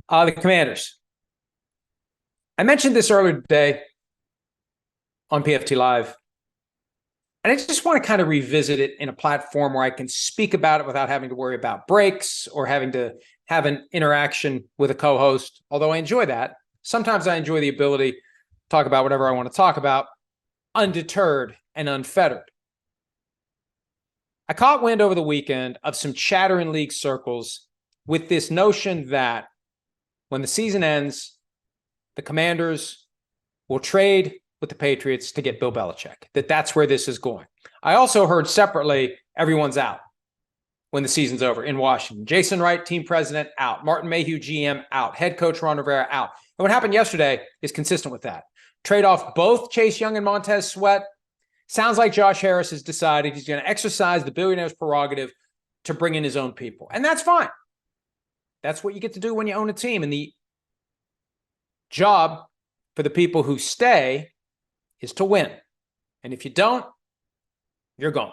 The Commanders. I mentioned this earlier today on PFT Live, and I just want to kind of revisit it in a platform where I can speak about it without having to worry about breaks or having to have an interaction with a co-host, although I enjoy that. Sometimes I enjoy the ability to talk about whatever I want to talk about, undeterred and unfettered. I caught wind over the weekend of some chatter in league circles with this notion that when the season ends, the Commanders will trade with the Patriots to get Bill Belichick, that's where this is going. I also heard separately, everyone's out when the season's over in Washington. Jason Wright, team president, out. Martin Mayhew, GM, out. Head coach Ron Rivera, out. And what happened yesterday is consistent with that. Trade off both Chase Young and Montez Sweat. Sounds like Josh Harris has decided he's going to exercise the billionaire's prerogative to bring in his own people. And that's fine. That's what you get to do when you own a team. And the job for the people who stay is to win. And if you don't, you're gone.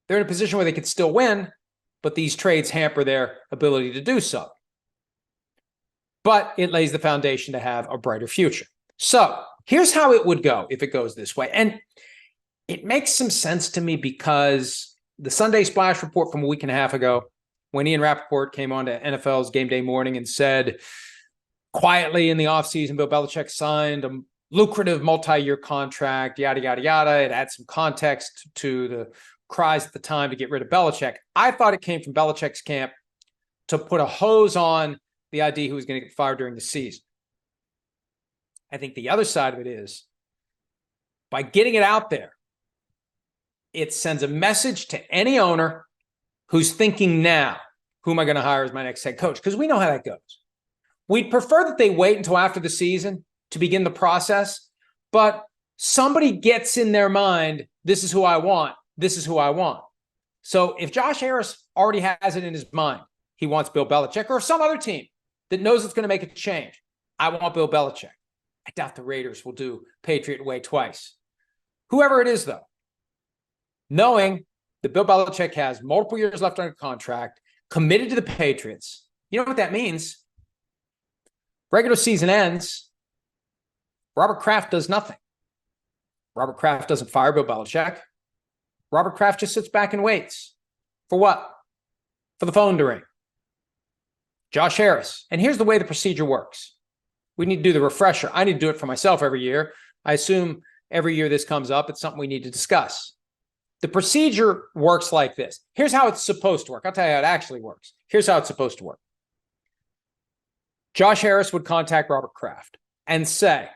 They're in a position where they could still win, but these trades hamper their ability to do so. But it lays the foundation to have a brighter future. So here's how it would go if it goes this way. And it makes some sense to me because the Sunday Splash report from a week and a half ago, when Ian Rappaport came on to NFL's Game Day Morning and said, quietly in the offseason, Bill Belichick signed a lucrative multi-year contract, yada, yada, yada. It adds some context to the cries at the time to get rid of Belichick. I thought it came from Belichick's camp to put a hose on the idea who was going to get fired during the season. I think the other side of it is, by getting it out there, it sends a message to any owner who's thinking now, who am I going to hire as my next head coach? Because we know how that goes. We'd prefer that they wait until after the season to begin the process, but somebody gets in their mind, this is who I want, this is who I want. So if Josh Harris already has it in his mind, he wants Bill Belichick, or some other team that knows it's going to make a change, I want Bill Belichick. I doubt the Raiders will do Patriot way twice. Whoever it is, though, knowing that Bill Belichick has multiple years left under contract, committed to the Patriots, you know what that means? Regular season ends, Robert Kraft does nothing. Robert Kraft doesn't fire Bill Belichick. Robert Kraft just sits back and waits. For what? For the phone to ring. Josh Harris. And here's the way the procedure works. We need to do the refresher. I need to do it for myself every year. I assume every year this comes up, it's something we need to discuss. The procedure works like this. Here's how it's supposed to work. I'll tell you how it actually works. Here's how it's supposed to work. Josh Harris would contact Robert Kraft and say,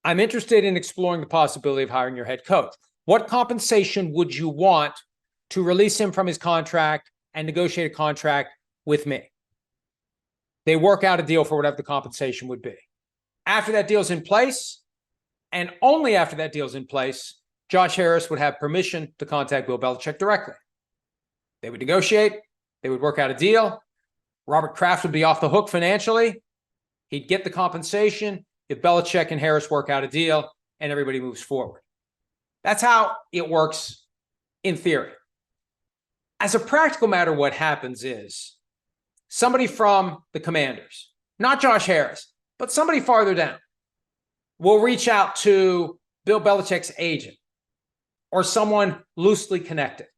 I'm interested in exploring the possibility of hiring your head coach. What compensation would you want to release him from his contract and negotiate a contract with me? They work out a deal for whatever the compensation would be. After that deal's in place, and only after that deal's in place, Josh Harris would have permission to contact Bill Belichick directly. They would negotiate. They would work out a deal. Robert Kraft would be off the hook financially. He'd get the compensation if Belichick and Harris work out a deal and everybody moves forward. That's how it works in theory. As a practical matter, what happens is somebody from the Commanders, not Josh Harris, but somebody farther down, will reach out to Bill Belichick's agent or someone loosely connected,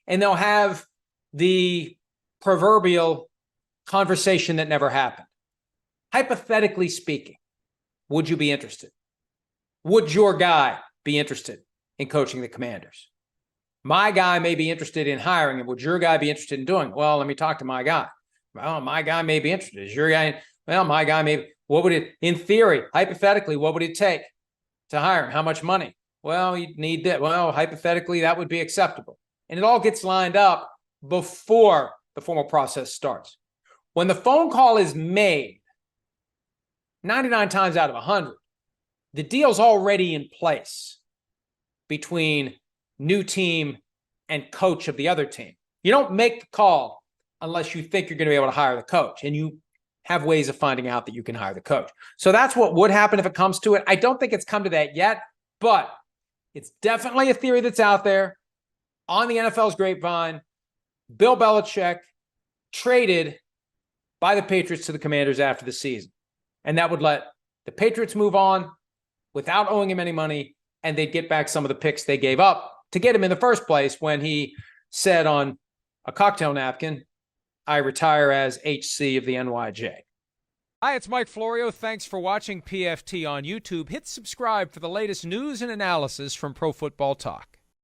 and they'll have the proverbial conversation that never happened. Hypothetically speaking, would you be interested? Would your guy be interested in coaching the Commanders? My guy may be interested in hiring him. Would your guy be interested in doing it? Well, let me talk to my guy. Well, my guy may be interested. Is your guy? Well, my guy may. What would it, in theory, hypothetically, what would it take to hire him? How much money? Well, you'd need that. Well, hypothetically, that would be acceptable. And it all gets lined up before the formal process starts. When the phone call is made, 99 times out of 100, the deal's already in place between new team and coach of the other team. You don't make the call unless you think you're going to be able to hire the coach, and you have ways of finding out that you can hire the coach. So that's what would happen if it comes to it. I don't think it's come to that yet, but it's definitely a theory that's out there on the NFL's grapevine. Bill Belichick traded by the Patriots to the Commanders after the season. And that would let the Patriots move on without owing him any money, and they'd get back some of the picks they gave up to get him in the first place when he said on a cocktail napkin, "I retire as HC of the NYJ." Hi, it's Mike Florio. Thanks for watching PFT on YouTube. Hit subscribe for the latest news and analysis from Pro Football Talk.